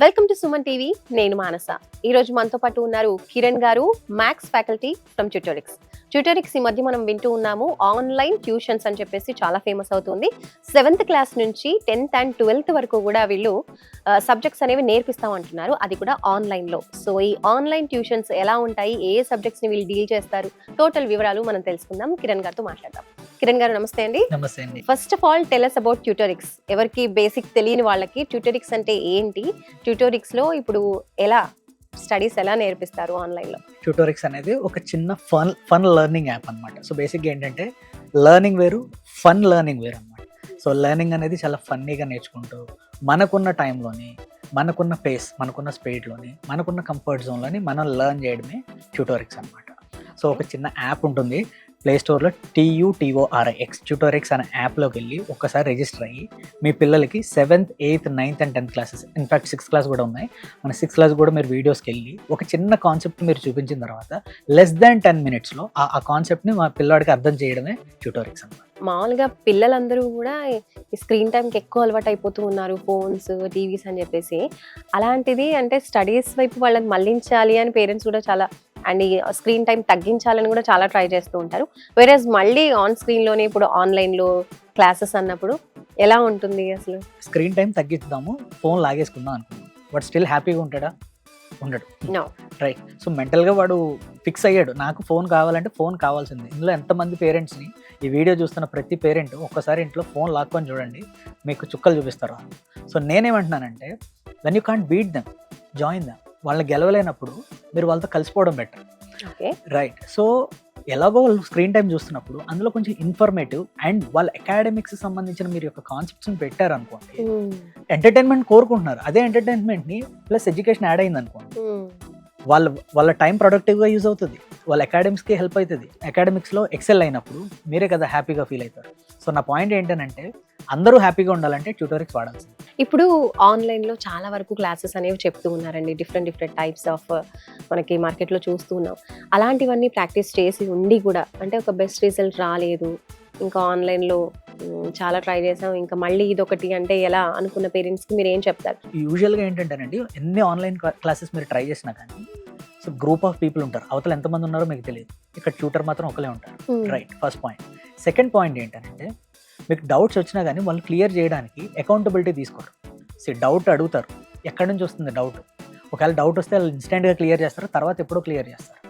Welcome to Suman TV. నేను మానస. ఈ రోజు మనతో పాటు ఉన్నారు కిరణ్ గారు, మ్యాథ్స్ ఫ్యాకల్టీ ఫ్రమ్ ట్యూటోరిక్స్. ట్యూటోరిక్స్ ఈ మధ్య మనం వింటూ ఉన్నాము ఆన్లైన్ ట్యూషన్స్ అని చెప్పేసి చాలా ఫేమస్ అవుతుంది. 7th క్లాస్ నుంచి 10th అండ్ 12th వరకు కూడా వీళ్ళు సబ్జెక్ట్స్ అనేవి నేర్పిస్తామంటున్నారు, అది కూడా ఆన్లైన్లో. సో ఈ ఆన్లైన్ ట్యూషన్స్ ఎలా ఉంటాయి, ఏ సబ్జెక్ట్స్ని వీళ్ళు డీల్ చేస్తారు, టోటల్ వివరాలు మనం తెలుసుకుందాం. కిరణ్ గారితో మాట్లాడదాం. కిరణ్ గారు నమస్తే అండి. నమస్తే అండి. First of all tell us about Tutorix. ఎవరికి బేసిక్ తెలియని వాళ్ళకి ట్యూటోరిక్స్ అంటే ఏంటి, ట్యూటోరిక్స్ లో ఇప్పుడు ఎలా స్టడీస్ ఎలా నేర్పిస్తారు ఆన్లైన్ లో? ట్యూటోరిక్స్ అనేది ఒక చిన్న ఫన్ లెర్నింగ్ యాప్ అన్నమాట. సో బేసిక్గా ఏంటంటే లెర్నింగ్ వేరు, ఫన్ లెర్నింగ్ వేరు అన్నమాట. సో లెర్నింగ్ అనేది చాలా ఫన్నీగా నేర్చుకుంటూ మనకున్న టైంలోని, మనకున్న పేస్, మనకున్న స్పీడ్లోని, మనకున్న కంఫర్ట్ జోన్లోని మనం లెర్న్ చేయడమే ట్యూటోరిక్స్ అన్నమాట. సో ఒక చిన్న యాప్ ఉంటుంది ప్లే స్టోర్లో, TUTORIX ట్యూటోరిక్స్ అనే యాప్లోకి వెళ్ళి ఒక్కసారి రిజిస్టర్ అయ్యి మీ పిల్లలకి 7th, 8th, 9th and 10th classes, in fact 6th class కూడా ఉన్నాయి. మన 6th క్లాస్ కూడా మీరు వీడియోస్కి వెళ్ళి ఒక చిన్న కాన్సెప్ట్ మీరు చూపించిన తర్వాత లెస్ దాన్ 10 minutesలో ఆ కాన్సెప్ట్ని మా పిల్లవాడికి అర్థం చేయడమే ట్యూటోరిక్స్ అన్నమాట. మామూలుగా పిల్లలందరూ కూడా ఈ స్క్రీన్ టైంకి ఎక్కువ అలవాటు అయిపోతూ ఉన్నారు, ఫోన్స్, టీవీస్ అని చెప్పేసి. అలాంటిది అంటే స్టడీస్ వైపు వాళ్ళని మళ్ళించాలి అని పేరెంట్స్ కూడా చాలా, అండ్ ఈ స్క్రీన్ టైం తగ్గించాలని కూడా చాలా ట్రై చేస్తూ ఉంటారు. వేరేజ్ మళ్ళీ ఆన్ స్క్రీన్లోనే ఇప్పుడు ఆన్లైన్లో క్లాసెస్ అన్నప్పుడు ఎలా ఉంటుంది అసలు? స్క్రీన్ టైం తగ్గిద్దాము, ఫోన్ లాగేసుకుందాం అనుకున్నాం, బట్ స్టిల్ హ్యాపీగా ఉంటాడా? ఉండడు. No. రైట్. సో మెంటల్గా వాడు ఫిక్స్ అయ్యాడు, నాకు ఫోన్ కావాలంటే ఫోన్ కావాల్సింది. ఇందులో ఎంతమంది పేరెంట్స్ని, ఈ వీడియో చూస్తున్న ప్రతి పేరెంట్ ఒక్కసారి ఇంట్లో ఫోన్ లాక్కొని చూడండి, మీకు చుక్కలు చూపిస్తారు. సో నేనేమంటున్నానంటే, when you can't beat them, join them. వాళ్ళని గెలవలేనప్పుడు మీరు వాళ్ళతో కలిసిపోవడం బెటర్. Okay, right. సో ఎలాగో వాళ్ళు స్క్రీన్ టైం చూస్తున్నప్పుడు అందులో కొంచెం ఇన్ఫర్మేటివ్ అండ్ వాళ్ళ అకాడమిక్స్ సంబంధించిన మీరు యొక్క కాన్సెప్ట్స్ని పెట్టారనుకోండి, ఎంటర్టైన్మెంట్ కోరుకుంటున్నారు, అదే ఎంటర్టైన్మెంట్ని ప్లస్ ఎడ్యుకేషన్ యాడ్ అయింది అనుకోండి, వాళ్ళ టైం ప్రొడక్టివ్గా యూజ్ అవుతుంది, వాళ్ళ అకాడమిక్స్కి హెల్ప్ అవుతుంది. అకాడమిక్స్లో ఎక్సెల్ అయినప్పుడు మీరే కదా హ్యాపీగా ఫీల్ అవుతారు. సో నా పాయింట్ ఏంటంటే, అందరూ హ్యాపీగా ఉండాలంటే ట్యూటోరిక్స్ వాడాల్సింది. ఇప్పుడు ఆన్లైన్లో చాలా వరకు క్లాసెస్ అనేవి చెప్తూ ఉన్నారండి, డిఫరెంట్ టైప్స్ ఆఫ్ మనకి మార్కెట్లో చూస్తూ ఉన్నాం. అలాంటివన్నీ ప్రాక్టీస్ చేసి ఉండి కూడా అంటే ఒక బెస్ట్ రిజల్ట్ రాలేదు, ఇంకా ఆన్లైన్లో చాలా ట్రై చేసాం, ఇంకా మళ్ళీ ఇదొకటి అంటే ఎలా అనుకున్న పేరెంట్స్కి మీరు ఏం చెప్తారు? యూజువల్గా ఏంటంటేనండి, ఎన్ని ఆన్లైన్ క్లాసెస్ మీరు ట్రై చేసినా కానీ సో గ్రూప్ ఆఫ్ పీపుల్ ఉంటారు, అవతల ఎంతమంది ఉన్నారో మీకు తెలియదు. ఇక్కడ ట్యూటర్ మాత్రం ఒకలే ఉంటారు. Right, first point. Second point ఏంటంటే, మీకు డౌట్స్ వచ్చినా కానీ వాళ్ళు క్లియర్ చేయడానికి అకౌంటబిలిటీ తీసుకోరు. డౌట్ అడుగుతారు, ఎక్కడి నుంచి వస్తుంది డౌట్, ఒకవేళ డౌట్ వస్తే వాళ్ళు ఇన్స్టెంట్గా క్లియర్ చేస్తారు, తర్వాత ఎప్పుడో క్లియర్ చేస్తారు.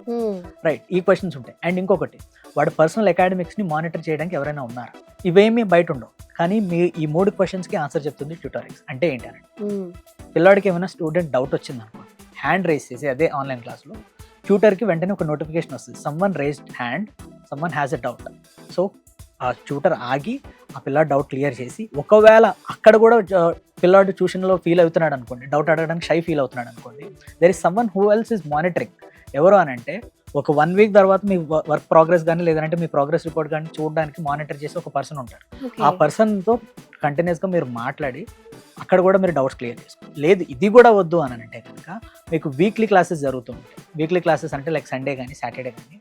రైట్, ఈ క్వశ్చన్స్ ఉంటాయి. అండ్ ఇంకొకటి, వాడు పర్సనల్ అకాడమిక్స్ని మానిటర్ చేయడానికి ఎవరైనా ఉన్నారు, ఇవేమీ బయట ఉండవు. కానీ మీ ఈ 3 క్వశ్చన్స్కి ఆన్సర్ చెప్తుంది ట్యూటోరిక్స్. అంటే ఏంటంటే, పిల్లాడికి ఏమైనా స్టూడెంట్ డౌట్ వచ్చింది అనుకో, హ్యాండ్ రేస్ చేసి అదే ఆన్లైన్ క్లాస్లో ట్యూటర్కి వెంటనే ఒక నోటిఫికేషన్ వస్తుంది, someone raised hand, someone has a doubt. So ఆ ట్యూటర్ ఆగి ఆ పిల్లాడు డౌట్ క్లియర్ చేసి, ఒకవేళ అక్కడ కూడా పిల్లాడు ట్యూషన్లో ఫీల్ అవుతున్నాడు అనుకోండి, డౌట్ అడగడానికి షై ఫీల్ అవుతున్నాడు అనుకోండి, there is someone who else is monitoring. ఎవరు అని అంటే, ఒక 1 week తర్వాత మీ వర్క్ ప్రోగ్రెస్ కానీ లేదంటే మీ ప్రోగ్రెస్ రిపోర్ట్ కానీ చూడడానికి మానిటర్ చేసి ఒక పర్సన్ ఉంటారు. ఆ పర్సన్తో కంటిన్యూస్గా మీరు మాట్లాడి అక్కడ కూడా మీరు డౌట్స్ క్లియర్ చేసుకోండి. లేదు ఇది కూడా వద్దు అని అంటే కనుక, మీకు వీక్లీ క్లాసెస్ జరుగుతూ ఉంటాయి. వీక్లీ క్లాసెస్ అంటే లైక్ సండే కానీ సాటర్డే కానీ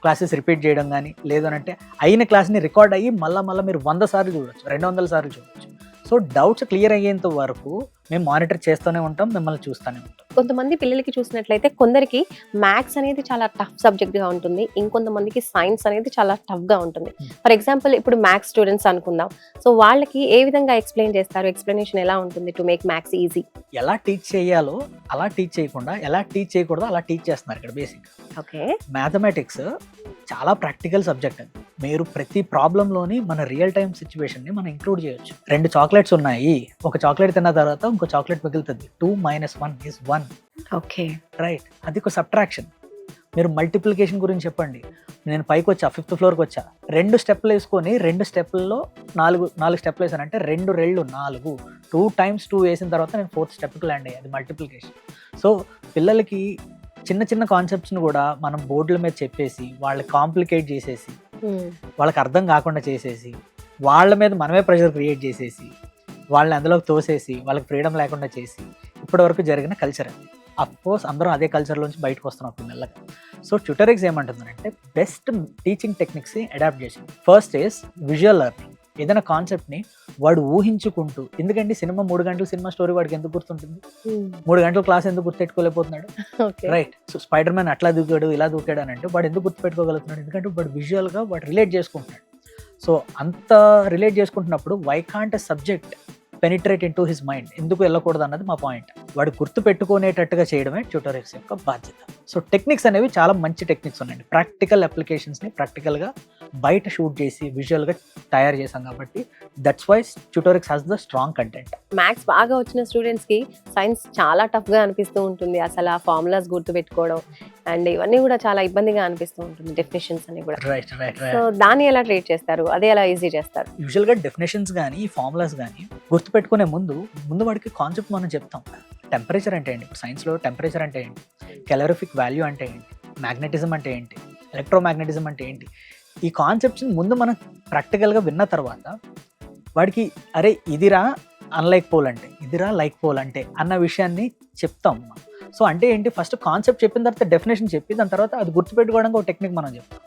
క్లాసెస్ రిపీట్ చేయడం కానీ, లేదు అని అంటే అయిన క్లాస్ని రికార్డ్ అయ్యి మళ్ళీ మీరు 100 సార్లు చూడొచ్చు, 200 సార్లు చూడొచ్చు. సో డౌట్స్ క్లియర్ అయ్యేంత వరకు మేము మానిటర్ చేస్తూనే ఉంటాం, మిమ్మల్ని చూస్తూనే ఉంటాం. కొంతమంది పిల్లలకి చూసినట్లయితే కొందరికి మ్యాథ్స్ అనేది చాలా టఫ్ సబ్జెక్ట్గా ఉంటుంది, ఇంకొంతమందికి సైన్స్ అనేది చాలా టఫ్గా ఉంటుంది. ఫర్ ఎగ్జాంపుల్ ఇప్పుడు మ్యాథ్స్ స్టూడెంట్స్ అనుకుందాం, సో వాళ్ళకి ఏ విధంగా ఎక్స్ప్లెయిన్ చేస్తారు, ఎక్స్ప్లెనేషన్ ఎలా ఉంటుంది టు మేక్ మ్యాథ్స్ ఈజీ? ఎలా టీచ్ చేయాలో అలా టీచ్ చేయకుండా, ఎలా టీచ్ చేయకూడదో అలా టీచ్ చేస్తున్నారు ఇక్కడ బేసిక్. ఓకే, మ్యాథమెటిక్స్ చాలా ప్రాక్టికల్ సబ్జెక్ట్ అది. మీరు ప్రతి ప్రాబ్లంలోని మన రియల్ టైమ్ సిచ్యువేషన్ని మనం ఇంక్లూడ్ చేయొచ్చు. 2 చాక్లెట్స్ ఉన్నాయి, ఒక చాక్లెట్ తిన్న తర్వాత ఇంకో చాక్లెట్ మిగులుతుంది, 2 - 1 = 1. ఓకే, రైట్, అది ఒక సబ్ట్రాక్షన్. మీరు మల్టిప్లికేషన్ గురించి చెప్పండి, నేను పైకి వచ్చా, 5th ఫ్లోర్కి వచ్చా, 2 స్టెప్లు వేసుకొని 2 స్టెప్లలో 4 స్టెప్లు వేసానంటే 2 రెళ్ళు 4, 2 × 2 వేసిన తర్వాత నేను 4th స్టెప్కి ల్యాండ్ అయ్యాది, మల్టిప్లికేషన్. సో పిల్లలకి చిన్న కాన్సెప్ట్స్ని కూడా మనం బోర్డుల మీద చెప్పేసి వాళ్ళకి కాంప్లికేట్ చేసేసి, వాళ్ళకి అర్థం కాకుండా చేసేసి, వాళ్ళ మీద మనమే ప్రెషర్ క్రియేట్ చేసేసి, వాళ్ళని అందులోకి తోసేసి, వాళ్ళకి ఫ్రీడమ్ లేకుండా చేసి ఇప్పటివరకు జరిగిన కల్చర్ అది. అఫ్కోర్స్ అందరం అదే కల్చర్లోంచి బయటకు వస్తున్నాం మెల్లగా. సో ట్యూటోరిక్స్ ఏమంటుందంటే, బెస్ట్ టీచింగ్ టెక్నిక్స్ని అడాప్ట్ చేసింది. First is visual learning. ఏదైనా కాన్సెప్ట్ని వాడు ఊహించుకుంటూ, ఎందుకంటే సినిమా 3 గంటల సినిమా స్టోరీ వాడికి ఎందుకు గుర్తుంటుంది? 3 గంటల క్లాస్ ఎందుకు గుర్తెట్టుకోలేకపోతున్నాడు? రైట్. సో స్పైడర్ మ్యాన్ అట్లా దూకాడు ఇలా దూకాడు అని అంటే వాడు ఎందుకు గుర్తుపెట్టుకోగలుగుతున్నాడు? ఎందుకంటే వాడు విజువల్గా వాడు రిలేట్ చేసుకుంటున్నాడు. సో అంత రిలేట్ చేసుకుంటున్నప్పుడు why can't a subject penetrate into his mind, ఎందుకు వెళ్ళకూడదు అన్నది మా పాయింట్. వాడు గుర్తు పెట్టుకునేటట్టుగా చేయడమే ట్యూటోరియల్స్ యొక్క బాధ్యత. సో టెక్నిక్స్ అనేవి చాలా మంచి టెక్నిక్స్ ఉన్నాయండి. ప్రాక్టికల్ అప్లికేషన్స్ని ప్రాక్టికల్గా బయట షూట్ చేసి విజువల్గా తయారు చేసాం కాబట్టి that's why tutorials has the strong content. Maths బాగా వచ్చిన స్టూడెంట్స్కి సైన్స్ చాలా టఫ్గా అనిపిస్తూ ఉంటుంది. అసలు ఆ ఫార్ములాస్ గుర్తుపెట్టుకోవడం అండ్ ఇవన్నీ కూడా చాలా ఇబ్బందిగా అనిపిస్తూ ఉంటుంది, డెఫినేషన్స్ అని కూడా. రైట్ రైట్ సో దాన్ని ఎలా ట్రీట్ చేస్తారు, అదే ఎలా ఈజీ చేస్తారు? యూజువల్గా డెఫినేషన్స్ కానీ ఈ ఫార్ములాస్ కానీ గుర్తుపెట్టుకునే ముందు వాడికి కాన్సెప్ట్ మనం చెప్తాం. టెంపరేచర్ అంటే ఏంటి, ఇప్పుడు సైన్స్లో టెంపరేచర్ అంటే ఏంటి, కెలరిఫిక్ వాల్యూ అంటే ఏంటి, మ్యాగ్నెటిజం అంటే ఏంటి, ఎలక్ట్రోమాగ్నెటిజం అంటే ఏంటి, ఈ కాన్సెప్ట్స్ని ముందు మనం ప్రాక్టికల్గా విన్న తర్వాత వాడికి అరే ఇదిరా అన్లైక్ పోల్ అంటే, ఇదిరా లైక్ పోల్ అంటే అన్న విషయాన్ని చెప్తాం. సో అంటే ఏంటి, ఫస్ట్ కాన్సెప్ట్ చెప్పిన తర్వాత డెఫినేషన్ చెప్పి దాని తర్వాత అది గుర్తుపెట్టుకోవడానికి ఒక టెక్నిక్ మనం చెప్తాం.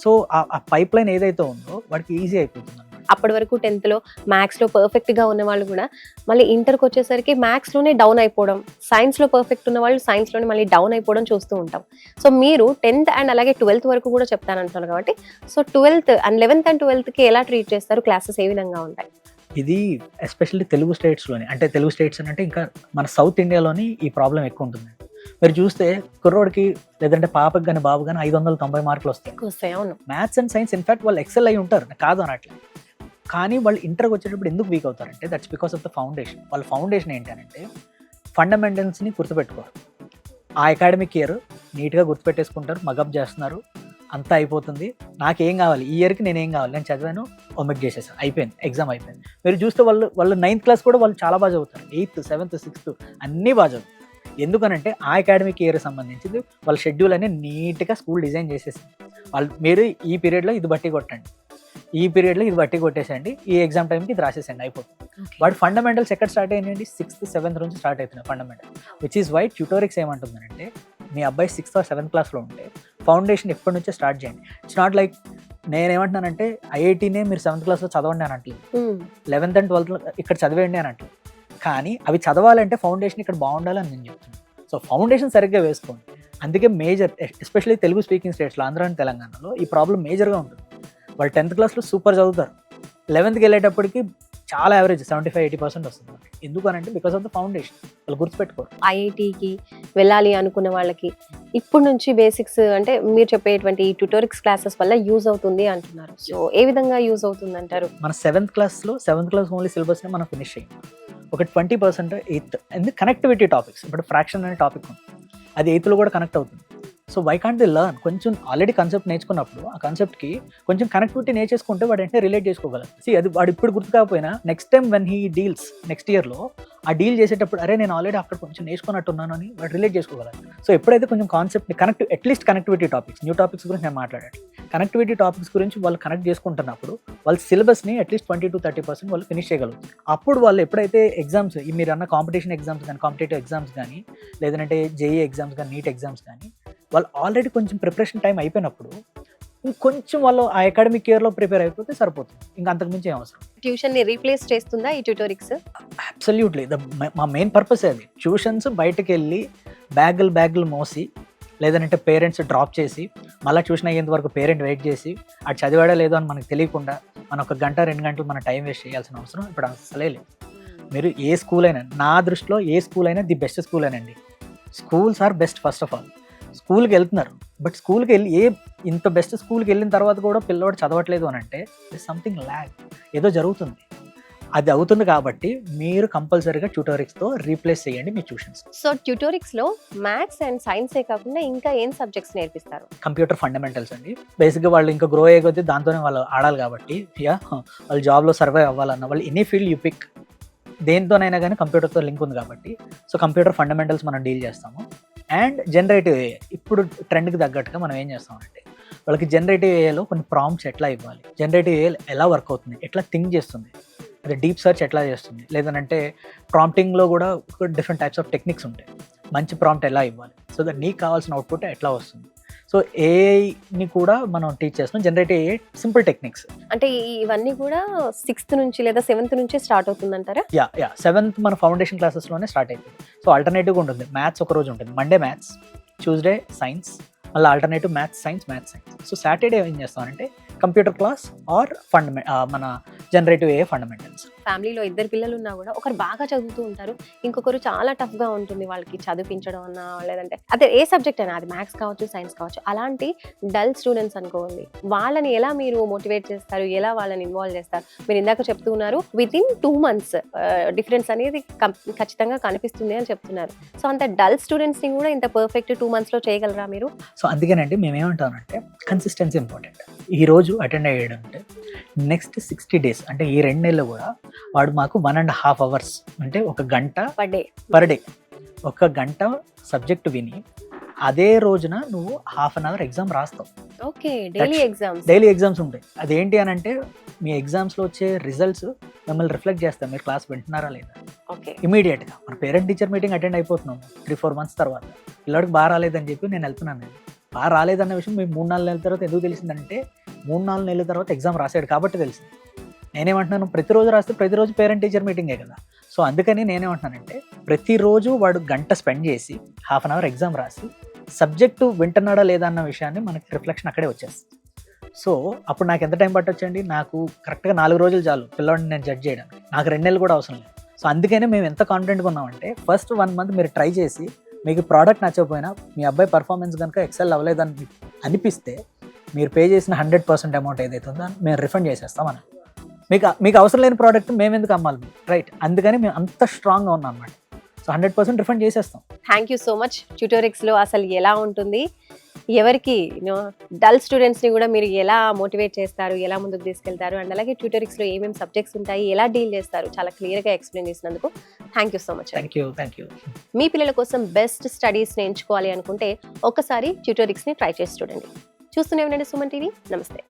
సో ఆ పైప్ లైన్ ఏదైతే ఉందో వాడికి ఈజీ అయిపోతుంది. అప్పటి వరకు 10th లో మ్యాథ్స్లో పర్ఫెక్ట్గా ఉన్న వాళ్ళు కూడా మళ్ళీ ఇంటర్కి వచ్చేసరికి మ్యాథ్స్లోనే డౌన్ అయిపోవడం, సైన్స్లో పర్ఫెక్ట్ ఉన్న వాళ్ళు సైన్స్లోనే మళ్ళీ డౌన్ అయిపోవడం చూస్తూ ఉంటాం. సో మీరు 10th అండ్ అలాగే 12th వరకు కూడా చెప్తానంటున్నారు కాబట్టి, so 12th and 11th and 12thకి ఎలా ట్రీట్ చేస్తారు, క్లాసెస్ ఏ విధంగా ఉంటాయి? ఇది ఎస్పెషల్లీ తెలుగు స్టేట్స్లోని, అంటే తెలుగు స్టేట్స్ అంటే ఇంకా మన సౌత్ ఇండియాలోని ఈ ప్రాబ్లం ఎక్కువ ఉంటుంది. మీరు చూస్తే కుర్రోడికి లేదంటే పాపకి కానీ బాబు కానీ 590 మార్కులు వస్తాయి. అవును, మ్యాథ్స్ అండ్ సైన్స్ ఇన్ఫాక్ట్ వాళ్ళు ఎక్సెల్ అయి ఉంటారు, కాదు అనట్లేదు. కానీ వాళ్ళు ఇంటర్కి వచ్చేటప్పుడు ఎందుకు వీక్ అవుతారంటే that's because of the foundation. వాళ్ళ ఫౌండేషన్ ఏంటంటే ఫండమెంటల్స్ని గుర్తుపెట్టుకోరు. ఆ అకాడమిక్ ఇయర్ నీట్గా గుర్తుపెట్టేసుకుంటారు, మగప్ చేస్తున్నారు, అంతా అయిపోతుంది. నాకేం కావాలి ఈ ఇయర్కి, నేనేం కావాలి, నేను చదివాను, ఒమిట్ చేసేసాను, అయిపోయింది, ఎగ్జామ్ అయిపోయింది. మీరు చూస్తే వాళ్ళు 9th క్లాస్ కూడా వాళ్ళు చాలా బాగా చదువుతారు, 8th 7th 6th అన్నీ బాగా చదువుతారు. ఎందుకనంటే ఆ అకాడమిక్ ఇయర్ సంబంధించింది వాళ్ళ షెడ్యూల్ అని నీట్గా స్కూల్ డిజైన్ చేసేసింది. మీరు ఈ పీరియడ్లో ఇది బట్టి కొట్టండి, ఈ పీరియడ్లో ఇది బట్టి కొట్టేసండి, ఈ ఎగ్జామ్ టైంకి ఇది రాసేసండి, అయిపోతుంది. వాడు ఫండమెంటల్స్ ఎక్కడ స్టార్ట్ అయినాయండి, 6th 7th నుంచి స్టార్ట్ అవుతున్నాయి ఫండమెంటల్. విచ్ ఈస్ వై ట్యూటోరిక్స్ ఏమంటుందంటే మీ అబ్బాయి 6th or 7th క్లాస్లో ఉంటే ఫౌండేషన్ ఎప్పటి నుంచే స్టార్ట్ చేయండి. ఇట్స్ నాట్ లైక్ నేనేమంటున్నానంటే ఐఐటీనే మీరు 7th క్లాస్లో చదవండి అని అనట్లేదు, 11th and 12th ఇక్కడ చదివేయండి అని అనట్లేదు. కానీ అవి చదవాలంటే ఫౌండేషన్ ఇక్కడ బాగుండాలని నేను చెప్తున్నాను. సో ఫౌండేషన్ సరిగ్గా వేసుకోండి. అందుకే మేజర్ ఎస్పెషల్లీ తెలుగు స్పీకింగ్ స్టేట్స్లో, ఆంధ్ర అండ్ తెలంగాణలో ఈ ప్రాబ్లం మేజర్గా ఉంటుంది. వాళ్ళు 10th క్లాస్లో సూపర్ చదువుతారు, 11th వెళ్ళేటప్పటికి చాలా యావరేజ్ 75-80% వస్తుంది. ఎందుకనంటే బికాస్ ఆఫ్ ద ఫౌండేషన్, వాళ్ళు గుర్తుపెట్టుకోరు. ఐఐటీకి వెళ్ళాలి అనుకున్న వాళ్ళకి ఇప్పుడు నుంచి బేసిక్స్ అంటే మీరు చెప్పేటువంటి ఈ ట్యూటోరిక్స్ క్లాసెస్ వల్ల యూజ్ అవుతుంది అంటున్నారు. సో ఏ విధంగా యూజ్ అవుతుంది అంటారు? మన 7th క్లాస్ ఓన్లీ సిలబస్ని మనం ఫినిష్ చేయం. ఒక 20% 8th అండ్ కనెక్టివిటీ టాపిక్స్, ఇప్పుడు ఫ్రాక్షన్ అనే టాపిక్ ఉంది, అది 8th లో కూడా కనెక్ట్ అవుతుంది. So why can't they learn, కొంచెం ఆల్రెడీ కాన్సెప్ట్ నేర్చుకున్నప్పుడు ఆ కాన్సెప్ట్కి కొంచెం కనెక్టివిటీ నేర్చేసుకుంటే వాడు వెంటనే రిలేట్ చేసుకోగలరు. అది వాడు ఇప్పుడు గుర్తు కాకపోయినా next time when he deals next ఇయర్లో ఆ డీల్ చేసేటప్పుడు అరే నేను ఆల్రెడీ అక్కడ కొంచెం నేర్చుకున్నట్టున్నాను అని వాడు రిలేట్ చేసుకోగలరు. సో ఎప్పుడైతే కొంచెం కాన్సెప్ట్ని at least connectivity topics, new topics గురించి నేను మాట్లాడాను, కనెక్టివిటీ టాపిక్స్ గురించి వాళ్ళు కనెక్ట్ చేసుకుంటున్నప్పుడు వాళ్ళ సిలబస్ని అట్లీస్ట్ 20-30% వాళ్ళు ఫినిష్ చేయగలుగుతారు. అప్పుడు వాళ్ళు ఎప్పుడైతే ఎగ్జామ్స్, మీరు అన్న కాంపిటీషన్ ఎగ్జామ్స్ కానీ, కాంపిటేటివ్ ఎగ్జామ్స్ కానీ, లేదంటే జేఈ ఎగ్జామ్స్ కానీ, నీట్ ఎగ్జామ్స్ కానీ, వాళ్ళు ఆల్రెడీ కొంచెం ప్రిపరేషన్ టైం అయిపోయినప్పుడు ఇంకొంచెం వాళ్ళు ఆ అకాడమిక్ ఇయర్లో ప్రిపేర్ అయిపోతే సరిపోతుంది, ఇంకా అంతకుమించి ఏం అవసరం. ట్యూషన్ని రీప్లేస్ చేస్తుందా ఈ ట్యూటోరిక్స్? అబ్సల్యూట్లీ, మా మెయిన్ పర్పస్ అది. ట్యూషన్స్ బయటకు వెళ్ళి బ్యాగులు మోసి, లేదంటే పేరెంట్స్ డ్రాప్ చేసి మళ్ళీ ట్యూషన్ అయ్యేంత వరకు పేరెంట్ వెయిట్ చేసి అది చదివాడా లేదో అని మనకు తెలియకుండా మనం 1 గంట 2 గంటలు మన టైం వేస్ట్ చేయాల్సిన అవసరం ఇప్పుడు అసలే లేదు. మీరు ఏ స్కూల్ అయినా, నా దృష్టిలో ఏ స్కూల్ అయినా ది బెస్ట్ స్కూల్ అనండి. Schools are best. First of all స్కూల్కి వెళ్తున్నారు, బట్ స్కూల్కి వెళ్ళి ఇంత బెస్ట్ స్కూల్కి వెళ్ళిన తర్వాత కూడా పిల్లవాడు చదవట్లేదు అని అంటే సంథింగ్ ల్యాగ్, ఏదో జరుగుతుంది. అది అవుతుంది కాబట్టి మీరు కంపల్సరీగా ట్యూటోరిక్స్తో రీప్లేస్ చేయండి మీ ట్యూషన్స్. సో ట్యూటోరిక్స్లో మ్యాథ్స్ అండ్ సైన్సే కాకుండా ఇంకా ఏం సబ్జెక్ట్స్ నేర్పిస్తారు? కంప్యూటర్ ఫండమెంటల్స్ అండి. బేసిక్గా వాళ్ళు ఇంకా గ్రో అయ్యే కొద్దీ దాంతోనే వాళ్ళు ఆడాలి కాబట్టి, వాళ్ళు జాబ్లో సర్వైవ్ అవ్వాలన్న వాళ్ళు ఎనీ ఫీల్డ్ యూ పిక్, దేంతోనైనా కానీ కంప్యూటర్తో లింక్ ఉంది కాబట్టి, సో కంప్యూటర్ ఫండమెంటల్స్ మనం డీల్ చేస్తాము. అండ్ జనరేటివ్ ఏఐ ఇప్పుడు ట్రెండ్కి తగ్గట్టుగా మనం ఏం చేస్తామంటే వాళ్ళకి జనరేటివ్ ఏఐలో కొన్ని ప్రాంప్ట్స్ ఎట్లా ఇవ్వాలి, జనరేటివ్ ఏఐ ఎలా వర్క్ అవుతుంది, ఎట్లా థింక్ చేస్తుంది, అదే డీప్ సర్చ్ ఎట్లా చేస్తుంది, లేదంటే ప్రాంప్టింగ్లో కూడా డిఫరెంట్ టైప్స్ ఆఫ్ టెక్నిక్స్ ఉంటాయి. మంచి ప్రాంప్ట్ ఎలా ఇవ్వాలి, సో దట్ నీకు కావాల్సిన అవుట్పుట్ ఎట్లా వస్తుంది. సో ఏఐని కూడా మనం టీచ్ చేస్తున్నాం. Generative AI simple techniques. అంటే ఇవన్నీ కూడా 6th నుంచి లేదా 7th నుంచి స్టార్ట్ అవుతుందంటారా? యా 7th మన ఫౌండేషన్ క్లాసెస్లోనే స్టార్ట్ అయిపోయింది. సో ఆల్టర్నేటివ్గా ఉంటుంది. మ్యాథ్స్ ఒక రోజు ఉంటుంది, మండే మ్యాథ్స్, ట్యూస్డే సైన్స్, మళ్ళీ alternative maths science. So Saturday ఏం చేస్తామంటే కంప్యూటర్ క్లాస్ ఆర్ మన జనరేటివ్ ఏఐ ఫండమెంటల్స్. ఫ్యామిలీలో 2 పిల్లలు ఉన్నా కూడా ఒకరు బాగా చదువుతూ ఉంటారు, ఇంకొకరు చాలా టఫ్గా ఉంటుంది వాళ్ళకి చదివించడం అన్నా, లేదంటే అదే ఏ సబ్జెక్ట్ అయినా, అది మ్యాథ్స్ కావచ్చు సైన్స్ కావచ్చు, అలాంటి డల్ స్టూడెంట్స్ అనుకోండి, వాళ్ళని ఎలా మీరు మోటివేట్ చేస్తారు, ఎలా వాళ్ళని ఇన్వాల్వ్ చేస్తారు? మీరు ఇందాక చెప్తూ ఉన్నారు వితిన్ 2 months డిఫరెన్స్ అనేది ఖచ్చితంగా కనిపిస్తుంది అని చెప్తున్నారు. సో అంత డల్ స్టూడెంట్స్ని కూడా ఇంత పర్ఫెక్ట్ 2 monthsలో చేయగలరా మీరు? సో అందుకేనండి మేమేమంటామంటే కన్సిస్టెన్సీ ఇంపార్టెంట్. ఈ రోజు అటెండ్ అయ్యాడు అంటే నెక్స్ట్ 60 days అంటే ఈ 2 నెలలు కూడా వాడు మాకు 1.5 hours అంటే 1 గంట పర్ డే 1 గంట సబ్జెక్ట్ విని అదే రోజున నువ్వు 1/2 hour ఎగ్జామ్ రాస్తావు. ఓకే, డైలీ ఎగ్జామ్స్ ఉంటాయి. అదేంటి అని అంటే మీ ఎగ్జామ్స్లో వచ్చే రిజల్ట్స్ మిమ్మల్ని రిఫ్లెక్ట్ చేస్తాం, మీరు క్లాస్ వింటున్నారా లేదా. ఓకే, ఇమీడియట్గా మన పేరెంట్ టీచర్ మీటింగ్ అటెండ్ అయిపోతున్నాము 3-4 months తర్వాత. పిల్లడికి బాగా రాలేదని చెప్పి నేను వెళ్తున్నాను. బాగా రాలేదన్న విషయం మీకు 3-4 నెలల తర్వాత ఎందుకు తెలిసిందంటే 3-4 నెలల తర్వాత ఎగ్జామ్ రాసాడు కాబట్టి తెలిసింది. నేనేమంటున్నాను, ప్రతిరోజు రాస్తే ప్రతిరోజు పేరెంట్ టీచర్ మీటింగే కదా. సో అందుకని నేనేమంటున్నానంటే ప్రతిరోజు వాడు గంట స్పెండ్ చేసి 1/2 hour ఎగ్జామ్ రాసి సబ్జెక్టు వింటున్నాడా లేదా అన్న విషయాన్ని మనకి రిఫ్లెక్షన్ అక్కడే వచ్చేస్తుంది. సో అప్పుడు నాకు ఎంత టైం పట్టొచ్చండి, నాకు కరెక్ట్గా 4 రోజులు చాలు పిల్లవాడిని నేను జడ్జ్ చేయడానికి, నాకు 2 నెలలు కూడా అవసరం లేదు. సో అందుకనే మేము ఎంత కాన్ఫిడెంట్గా ఉన్నామంటే ఫస్ట్ 1 month మీరు ట్రై చేసి మీకు ప్రోడక్ట్ నచ్చకపోయినా మీ అబ్బాయి పర్ఫార్మెన్స్ కనుక ఎక్సెల్ అవ్వలేదని అనిపిస్తే మీరు పే చేసిన 100% అమౌంట్ ఏదైతే ఉందో మేము రిఫండ్ చేసేస్తాం అని. మీకు అవసరం లేని ప్రోడక్ట్ మేము ఎందుకు అమ్మాలి, రైట్? అందుకని మేము అంత స్ట్రాంగ్గా ఉన్నాం అన్నమాట. సో 100% రిఫండ్ చేసేస్తాం. Thank you so much. ట్యూటోరిక్స్లో అసలు ఎలా ఉంటుంది, ఎవరికి డల్ స్టూడెంట్స్ని కూడా మీరు ఎలా మోటివేట్ చేస్తారు, ఎలా ముందుకు తీసుకెళ్తారు, అండ్ అలాగే ట్యూటోరిక్స్లో ఏమేమి సబ్జెక్ట్స్ ఉంటాయి, ఎలా డీల్ చేస్తారు, చాలా క్లియర్గా ఎక్స్ప్లెయిన్ చేసినందుకు thank you so much. Thank you. మీ పిల్లల కోసం బెస్ట్ స్టడీస్ని ఎంచుకోవాలి అనుకుంటే ఒకసారి ట్యూటోరిక్స్ని ట్రై చేసి చూడండి. చూస్తూనే ఉండండి సుమన్ టీవీ. నమస్తే.